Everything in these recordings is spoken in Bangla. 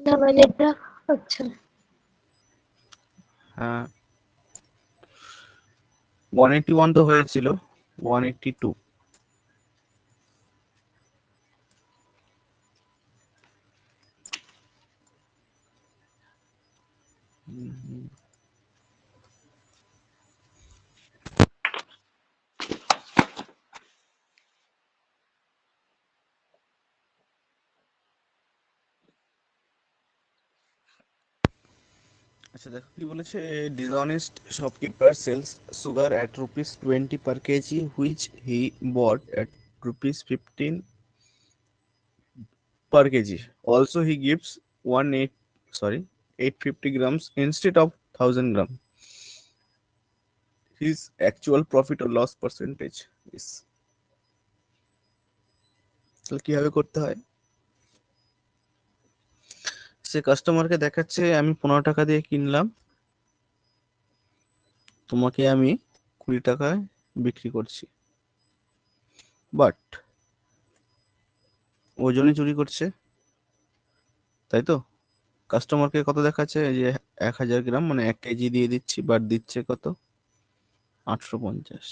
সন্ধ্যা বাজেটটা আচ্ছা। হ্যাঁ, 181 তো হয়েছিল, 182। আচ্ছা দেখো কি বলেছে, dishonest shopkeeper sells sugar at rupees 20 per kg which he bought at rupees 15 per kg. Also he gives 850 grams instead of 1000 gram. His actual profit or loss percentage is, তাহলে কিভাবে করতে হয়? সে কাস্টমারকে দেখাচ্ছে আমি 15 টাকা দিয়ে কিনলাম, তোমাকে আমি 20 টাকায় বিক্রি করছি, বাট ওজনে চুরি করছে, তাই তো? কাস্টমারকে কত দেখাচ্ছে, এই যে 1000 গ্রাম মানে 1 কেজি দিয়ে দিচ্ছি, বাট দিচ্ছে কত? 850।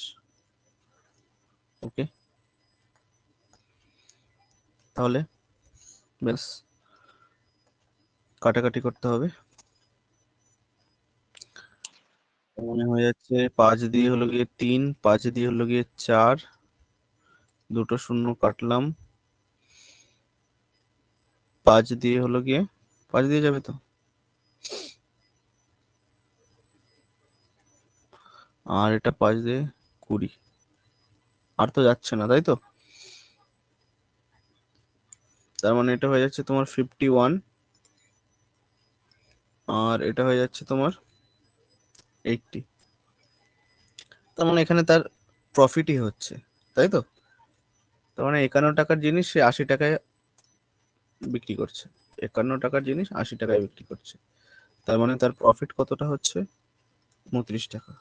ওকে, তাহলে ব্যাস কাটাকাটি করতে হবে। মনে হয়ে যাচ্ছে 5 দিয়ে হলো গিয়ে 3, 5 দিয়ে হলো গিয়ে 4, দুটো শূন্য কাটলাম, 5 দিয়ে হলো গিয়ে 5 দিয়ে যাবে তো, আর এটা 5 দিয়ে 20, আর তো যাচ্ছে না, তাই তো? তার মানে এটা হয়ে যাচ্ছে তোমার 51, আর এটা হয়ে যাচ্ছে তোমার 80। তার মানে এখানে তার প্রফিটই হচ্ছে, তাই তো? তার মানে 51 টাকার জিনিস সে 80 টাকায় বিক্রি করছে, 51 টাকার জিনিস 80 টাকায় বিক্রি করছে। তার মানে তার প্রফিট কতটা হচ্ছে? 29 টাকা।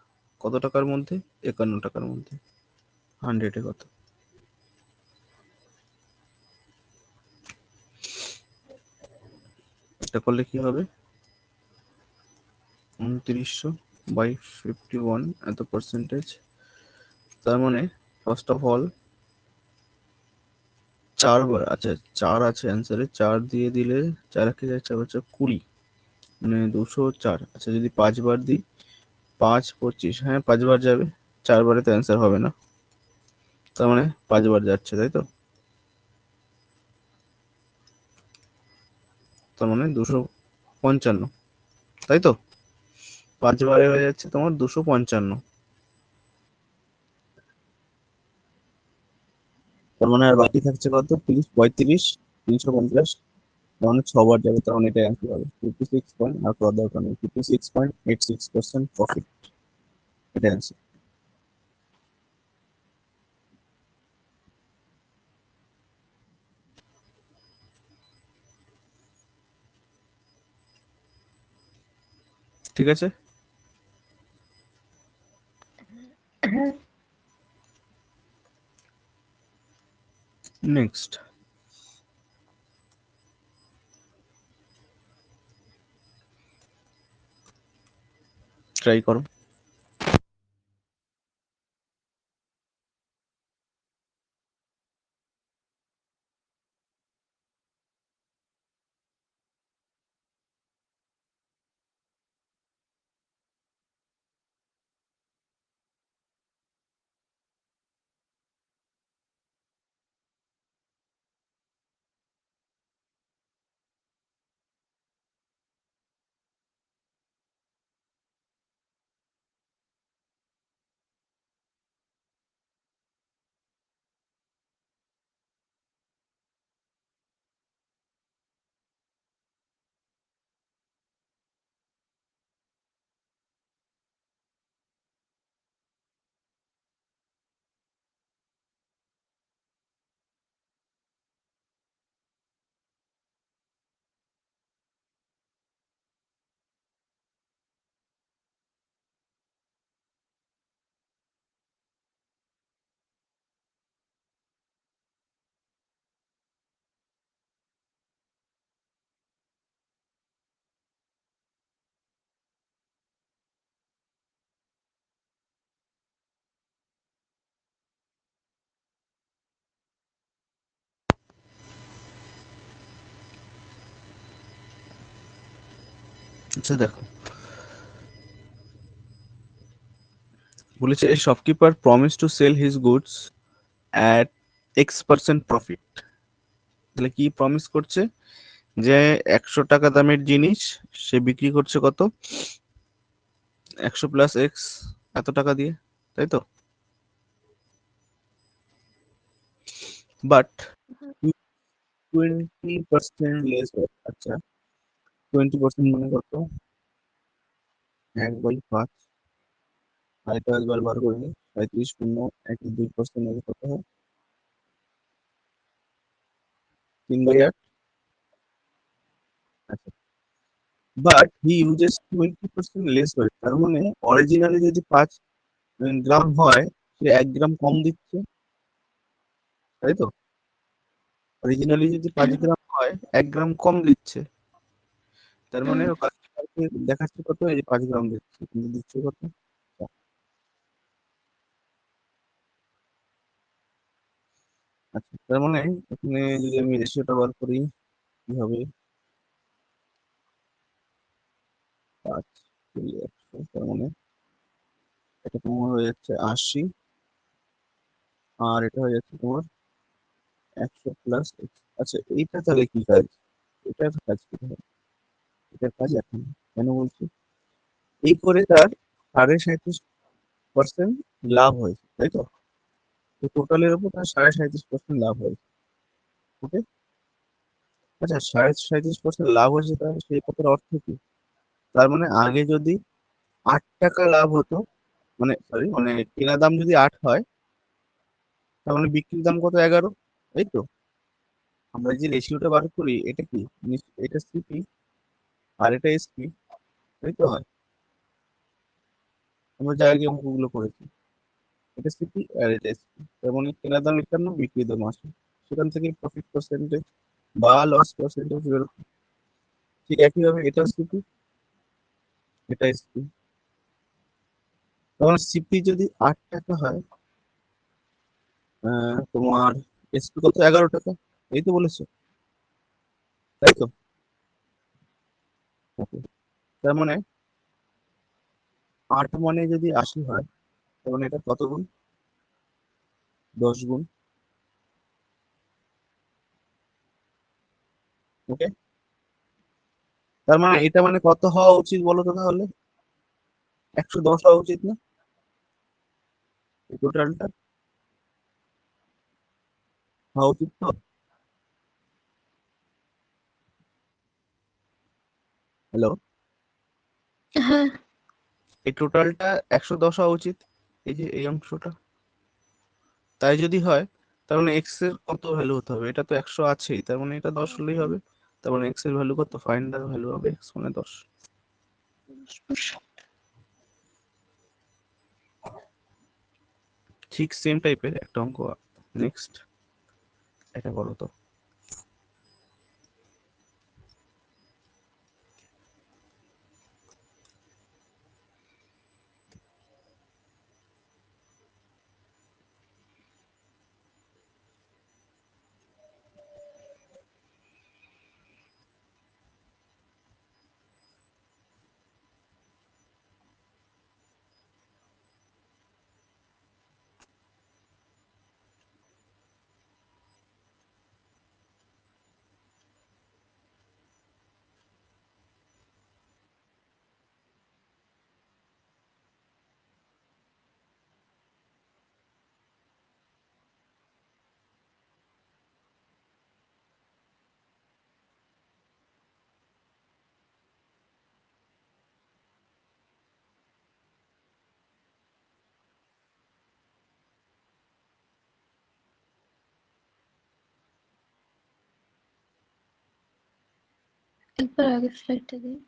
কত টাকার মধ্যে? 51 টাকার মধ্যে। 100-এ কত? এটা করলে কি হবে? 2900 বাই 51 এত পার্সেন্টেজ। তার মানে ফার্স্ট অফ অল 4 বার, আচ্ছা 4 আছে অ্যান্সারে, 4 দিয়ে দিলে 4 একে 4 হচ্ছে 20, মানে 204। আচ্ছা যদি 5 বার দিই, 5 25, হ্যাঁ 5 বার যাবে, 4 বারে তো অ্যান্সার হবে না, তার মানে 5 বার যাচ্ছে, তাই তো? তার মানে 255, তাই তো? 5 বারে হয়ে যাচ্ছে তোমার 255। তার মানে আর বাকি থাকছে কত? 30, 35, 350, তার মানে 6 বার যাবে, তার মানে এটা অ্যান্সার হবে 56 পয়েন্ট, আর করার দরকার নেই, 56.86% প্রফিট, এটা অ্যান্সার। ঠিক আছে, হ্যাঁ, নেক্সট ট্রাই করো। আচ্ছা দেখো, বলেছে a shopkeeper promised to sell his goods at X% profit। তাহলে কি প্রমিস করছে? যে 100 টাকা দামের জিনিস সে বিক্রি করছে কত, 100 + X, এত টাকা দিয়ে, তাই তো? But 20% less. আচ্ছা, 20% মানে কত? 1/5। আর এটা একবার বার করে নিই, 35 শূন্য 1 2% মানে কত হয়? 3/8। আচ্ছা, but he uses 20% less weight, তার মানে অরিজিনালি যদি 5 গ্রাম হয়, সে 1 গ্রাম কম দিচ্ছে, তাই তো? অরিজিনালি যদি 5 গ্রাম হয়, 1 গ্রাম কম দিচ্ছে। তার মানে ও কাস্টমারকে দেখাচ্ছে কত, এই যে 5 গ্রাম দিচ্ছে, কিন্তু দিচ্ছে কত? আচ্ছা, তার মানে এখানে যদি আমি রেশিওটা বার করি, কি হবে? 5 × 100, তার মানে এটা তোমার হয়ে যাচ্ছে 80, আর এটা হয়ে যাচ্ছে তোমার 100 + X। আচ্ছা, এইটা তাহলে কি কাজ? এটার কাজ কি হবে? এটার কাজ এখন কেন বলছি, এই করে তার 37.5% লাভ হয়েছে, তাই তো? তো টোটালের উপর তার 37.5% লাভ হয়েছে। ওকে। আচ্ছা, 37.5% লাভ হয়েছে, তাহলে সেই কথার অর্থ কি? তার মানে আগে যদি 8 টাকা লাভ হতো, মানে সরি, মানে কেনা দাম যদি 8 হয়, তার মানে বিক্রির দাম কত, 11, তাই তো? আমরা যে রেশিওটা বার করি, এটা কি? এটা সিপি আর এটা এসপি, তাই তো হয়? আমরা যা আগে অঙ্কগুলো করেছি, এটা সিপি আর এটা এসপি, তার মানে কেনা দাম 51, বিক্রি দাম 80, সেখান থেকে প্রফিট পার্সেন্টেজ বা লস পার্সেন্টেজ বেরোবে। ঠিক একইভাবে এটা সিপি, এটা এসপি। তখন সিপি যদি 8 টাকা হয়, তোমার এসপি কত, 11 টাকা, এই তো বলেছো, তাই তো? Okay. তার মানে 8 মানে যদি 80 হয়, তার মানে এটা কত গুণ? 10 গুণ। ওকে। তার মানে এটা মানে কত হওয়া উচিত বলো তো তাহলে? 110 হওয়া উচিত না, এই টোটালটা হওয়া উচিত তো? হ্যালো, হ্যাঁ। এই টোটালটা 110 হওয়া উচিত, এই যে এই অংশটা। তাই যদি হয়, তার মানে এক্স এর কত ভ্যালু হতে হবে? এটা তো 100 আছেই, তার মানে এটা 10 হলেই হবে। তার মানে এক্স এর ভ্যালু কত? ফাইন্ড দ্য ভ্যালু হবে এক্স মানে 10। ঠিক সেম টাইপের একটা অঙ্ক, নেক্সট এটা করো তো। একবার আগের স্লাইডটা দিই।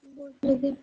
বদলে দিন।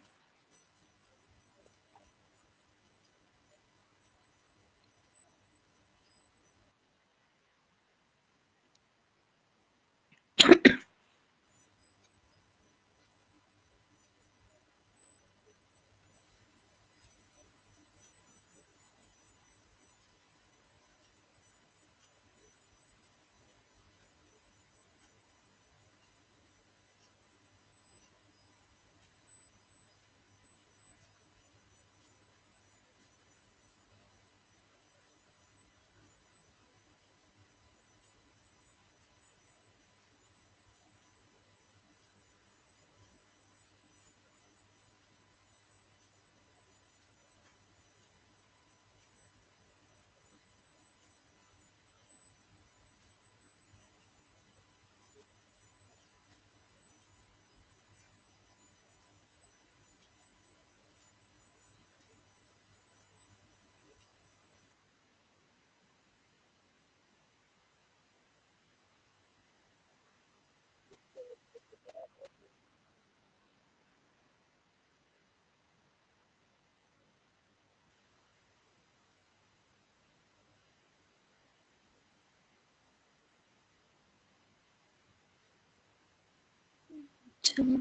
হচ্ছে না।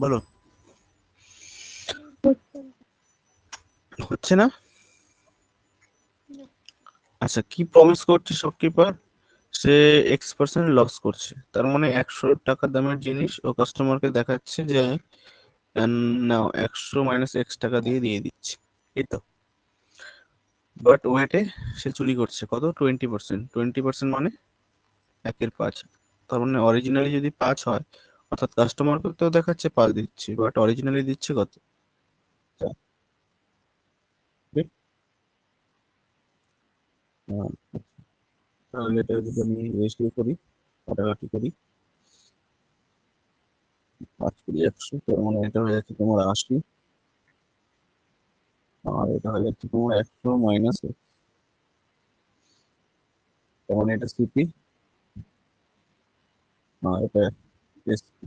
বলো। হচ্ছে না? আচ্ছা, কি প্রমিস করছে শপকিপার? সে X% লস করছে, তার মানে 100 টাকা দামের জিনিস ও কাস্টমারকে দেখাচ্ছে যে নাও 100 - X টাকা দিয়ে দিয়ে দিচ্ছে, এই তো। বাট ওয়েটে সে চুরি করছে কত? 20%। 20% মানে 1/5। তার মানে অরিজিনালি যদি 5 হয়, অর্থাৎ কাস্টমারকে তো দেখাচ্ছে 5 দিচ্ছে, বাট অরিজিনালি দিচ্ছে কত? 4। তাহলে এটা যদি আমি রেজিস্ট্রি করি, কাটাকাটি করি, 5 করি 100, তার মানে এটা হয়ে যাচ্ছে তোমার 80, আর এটা হয়ে যাচ্ছে তোমার 100 মাইনাস, তার মানে এটা সিপি, আর এটা এসপি।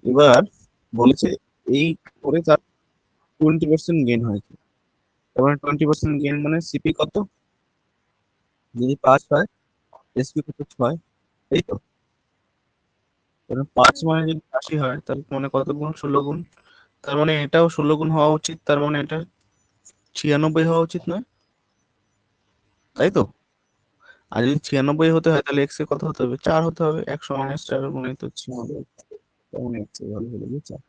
এবার বলেছে এই করে তার 20% গেইন হয়েছে। তার মানে 20% গেইন মানে সিপি কত? যদি 5 হয়, এসপি কত? 6, এই তো। কারণ 5 মানে যদি 80 হয়, তাহলে মানে কত গুণ? 16 গুণ। তার মানে এটাও 16 গুণ হওয়া উচিত, তার মানে এটা 96 হওয়া উচিত নয়, তাই তো? আর যদি 96 হতে হয়, তাহলে এক্স এর কত হতে হবে? 4 হতে হবে। 100 - 4 মানে তো 96, তার মানে এক্স এর ভ্যালু হলো গিয়ে 4।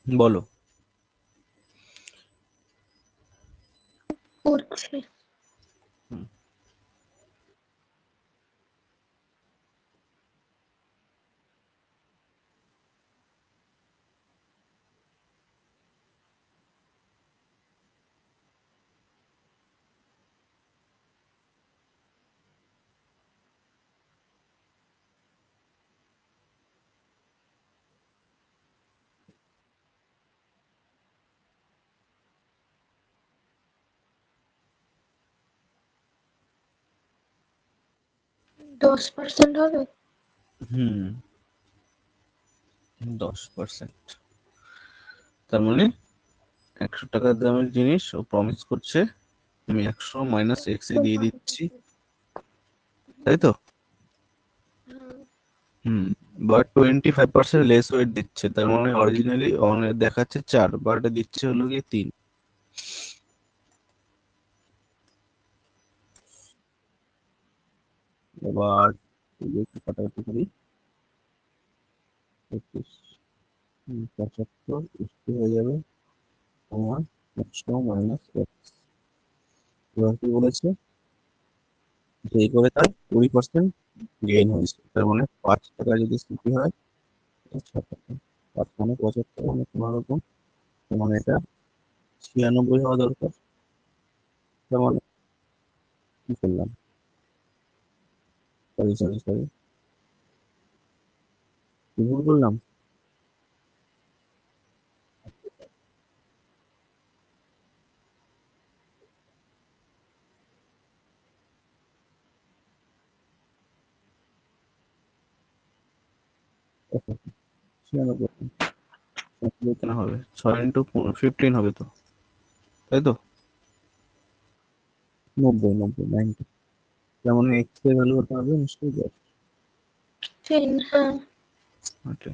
বলো। করছে। হুম, 10% হবে। হুম 10%। তার মানে 100 টাকার দামের জিনিস ও প্রমিস করছে আমি 100 মাইনাস এক্স এ দিয়ে দিচ্ছি, তাই তো? হুম বাট 25% লেস ওয়েট দিচ্ছে, তার মানে অরিজিনালি দেখাচ্ছে 4 বাট দিচ্ছে হলো গিয়ে 3। এবার একটু কাটাকাটি করি, 25 75 হয়ে যাবে তোমার 100 মাইনাস এক্স। এবার কি বলেছে যে এই করে তার 20% গেইন হয়েছে, তার মানে 5 টাকা যদি সিপি হয় 6 টাকা, 5 মানে 75 মানে 15 রকম, তার মানে এটা 96 হওয়া দরকার। তার মানে কি করলাম, সরি সরি সরি, কি ভুল করলাম? দেখো, 96 কেন হবে, 6 ইন্টু 15 হবে তো, তাই তো? 90 90 90, তার মানে এক্স এর ভ্যালু কত হবে নিশ্চয়ই 10। 10, হ্যাঁ। ওকে,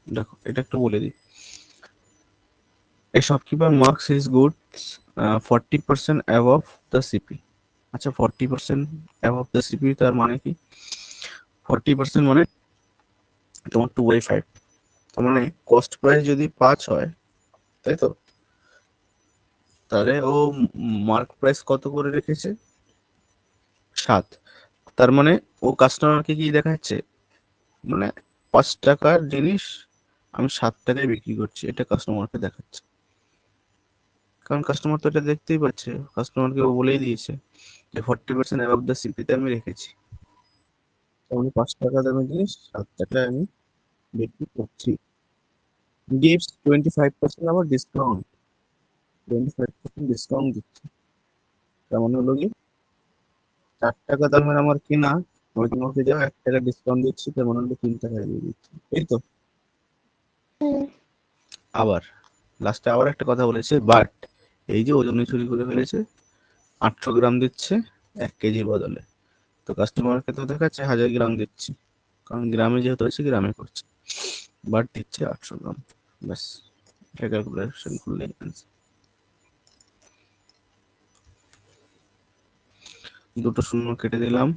দেখো এটা একটু বলে দিই। A shopkeeper marks his goods 40% above the CP। আচ্ছা 40% above the CP তার মানে কি? 40% মানে তোমার 2/5, তার মানে কস্ট প্রাইস যদি 5 হয়, তাই তো? তাহলে ও মার্ক প্রাইস কত করে রেখেছে? 7। তার মানে ও কাস্টমারকে কি দেখাচ্ছে, মানে 5 টাকার জিনিস আমি 7 টাকায় বিক্রি করছি, এটা কাস্টমারকে দেখাচ্ছে। কারণ কাস্টমার তো এটা দেখতেই পাচ্ছে, কাস্টমারকে ও বলেই দিয়েছে যে 40% অ্যাবাভ দ্য সিপিতে আমি রেখেছি, তাহলে 5 টাকা দামের জিনিস 7 টাকায় আমি বিক্রি করছি। গিভস 25% আবার ডিসকাউন্ট, 25% ডিসকাউন্ট দিচ্ছে, তার মানে হলো কি 4 টাকা দামের আমার কেনা, আমি তোমাকে যাও 1 টাকা ডিসকাউন্ট দিচ্ছি, তার মানে হলো 3 টাকায় দিয়ে দিচ্ছি, এই তো? হুম। আবার লাস্টে আবার একটা কথা বলেছে, বাট এই যে ওজনে চুরি করে ফেলেছে, 800 গ্রাম দিচ্ছে 1 কেজির বদলে, তো কাস্টমারকে তো দেখাচ্ছে 1000 গ্রাম দিচ্ছি, কারণ গ্রামে যেহেতু আছে গ্রামে করছে, বাট দিচ্ছে 800 গ্রাম। ব্যাস, এটা ক্যালকুলেশন করলে answer। দুটো শূন্য কেটে দিলাম,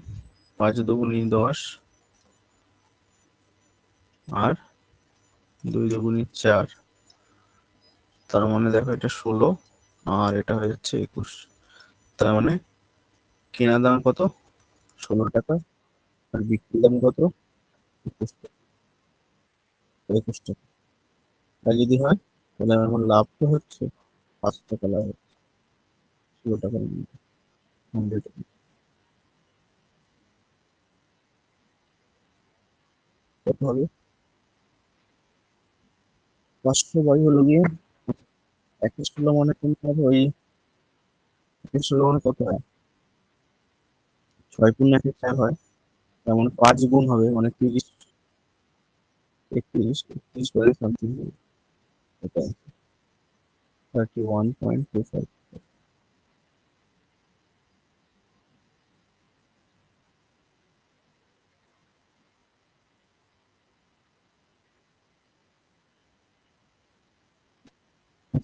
5 দুগুনি 10 আর 2 দুগুনি 4, তার মানে দেখো এটা 16 আর এটা হয়ে যাচ্ছে 21, তার মানে কেনা দাম কত 16 টাকা আর বিক্রি দাম কত 21 টাকা, 21 টাকা। আর যদি হয় তাহলে আমার লাভ তো হচ্ছে 5 টাকা লাভ হচ্ছে, 16 টাকার মধ্যে 100 কত হবে, 500 বাই হলো গিয়ে 116 মানে তুমি হবে ওই 116 মানে কত হয়, 6 পূর্ণ 1 4 হয়, তার মানে 5 গুণ হবে, মানে 30, 31 করে সামথিং, এটা 31.25।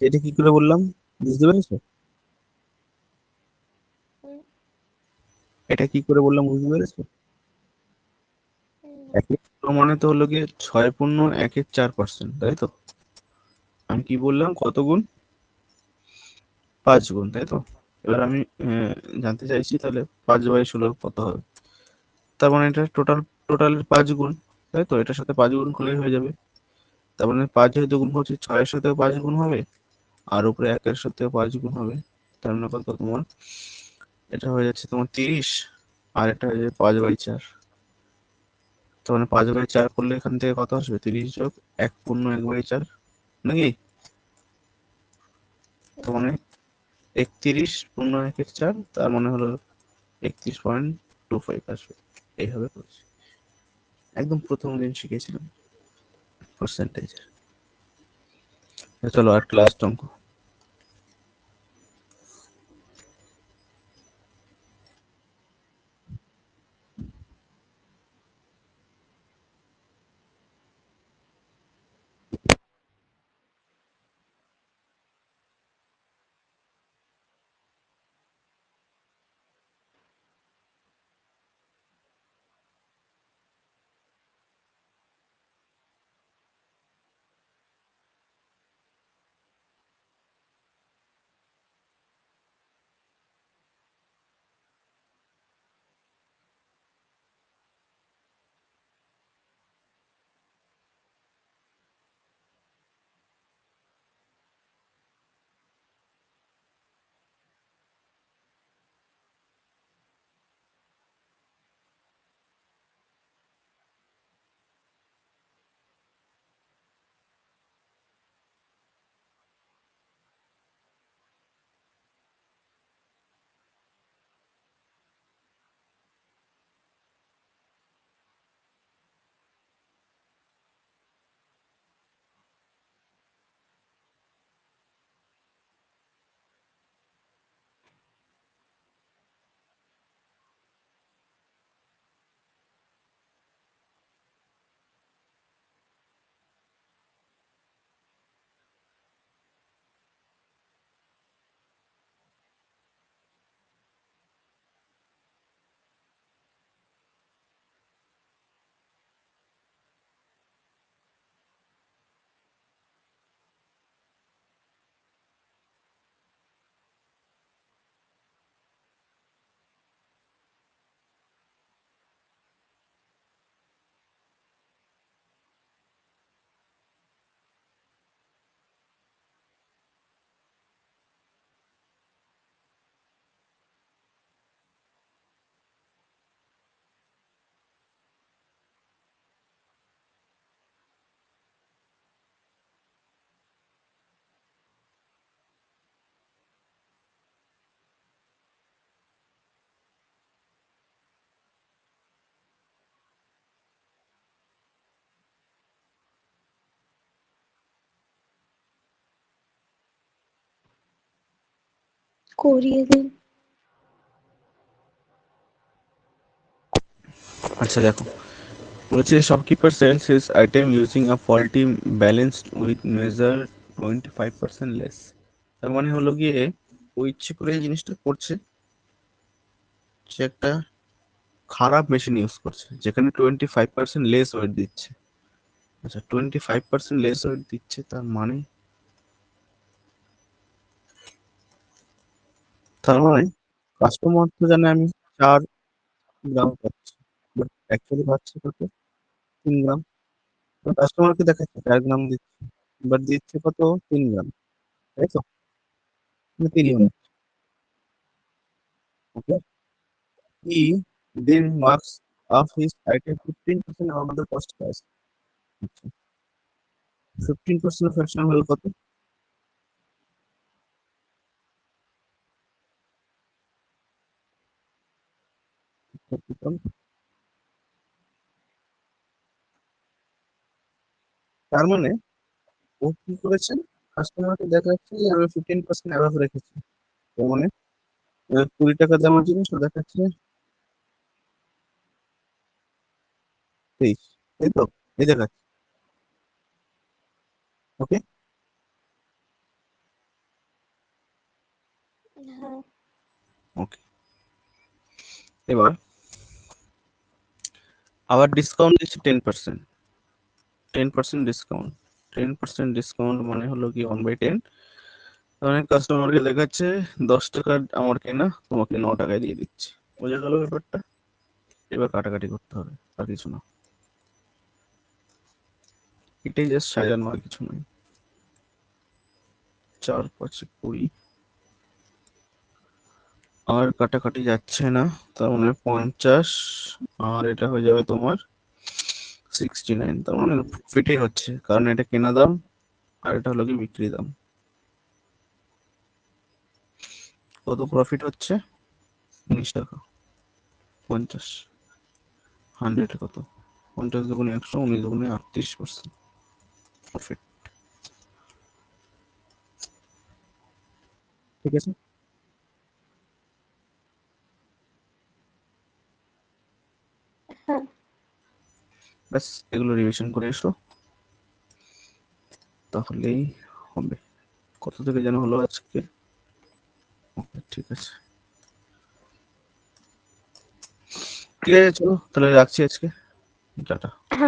এটা কি করে বললাম বুঝতে পেরেছো? হুম। এটা কি করে বললাম বুঝতে পেরেছো? 1 মানে তো হলো গিয়ে 6 পূর্ণ 1/4%, তাই তো? আমি কি বললাম কত গুণ, 5 গুণ, তাই তো? এবার আমি জানতে চাইছি তাহলে 5/16 কত হবে, তার মানে এটা টোটাল 5 গুণ, তাই তো? এটার সাথে 5 গুণ করলেই হয়ে যাবে, তার মানে 5 যেহেতু গুণ করছি 6 এর সাথেও 5 গুণ হবে আর উপরে 1 এর সাথেও 5 গুণ হবে, তার মানে কত তোমার, এটা হয়ে যাচ্ছে তোমার 30 আর এটা হয়ে যাবে 5/4, তো মানে 5/4 করলে এখান থেকে কত আসবে? 30 যোগ 1/1/4 নাকি? তো মানে 31/1/4, তার মানে হলো 31.25 আসবে। এইভাবে করছি, একদম প্রথম দিন শিখেছিলাম পার্সেন্টেজের। চলো আর লাস্ট অঙ্ক। করিয়ে দিন। আচ্ছা দেখো, বলছে shopkeeper sells his item using a faulty balance with measure 25% less. তার মানে হলো গিয়ে ও ইচ্ছে করে এই জিনিসটা করছে, সে একটা খারাপ মেশিন ইউজ করছে যেখানে 25% লেস ওয়েট দিচ্ছে। আচ্ছা 25% লেস ওয়েট দিচ্ছে, তার মানে কাস্টমার তো জানে আমি 4 গ্রাম পাচ্ছি, বাট অ্যাকচুয়ালি পাচ্ছি কত? 3 গ্রাম। কাস্টমারকে দেখাচ্ছে 4 গ্রাম দিচ্ছে, বাট দিচ্ছে কত? 3 গ্রাম, তাই তো? 3 unit. Okay, he then marks up his item 15% above the cost price. 15% fraction হলো কত? 50। তার মানে ও কি করেছে? কাস্টমারকে দেখাচ্ছে যে আমি 15% অ্যাভাব রেখেছি। তার মানে 20 টাকা দামের জিনিস ও দেখাচ্ছে 23, তাই তো? এই দেখাচ্ছে। ওকে, হ্যাঁ। ওকে। এবার আবার ডিসকাউন্ট দিচ্ছে 10%। 10% ডিসকাউন্ট, 10% ডিসকাউন্ট মানে হলো কি 1/10। অনেক কাস্টমারকে দেখাচ্ছে 10 টাকার আমার কেনা, তোমাকে 9 টাকায় দিয়ে দিচ্ছি। বোঝা গেল ব্যাপারটা? এবার কাটাকাটি করতে হবে, আর কিছু না। এটাই জাস্ট সাজানো, আর কিছু নয়। 4×5=20, আর কাটাকাটি যাচ্ছে না, তার মানে 50, আর এটা হয়ে যাবে তোমার 69, তার মানে প্রফিটই হচ্ছে, কারণ এটা কেনা দাম আর এটা হলো কি বিক্রি দাম। কত প্রফিট হচ্ছে? 19 টাকা 50। 100 কত? 50 দুগুণে 100, 19 দুগুণে 38% প্রফিট। ঠিক আছে, হ্যাঁ। ব্যাস এগুলো রিভিশন করে এসো, তাহলেই হবে। কত থেকে যেন হলো আজকে? ওকে, ঠিক আছে, ঠিক আছে, চলো তাহলে রাখছি আজকে, টাটা।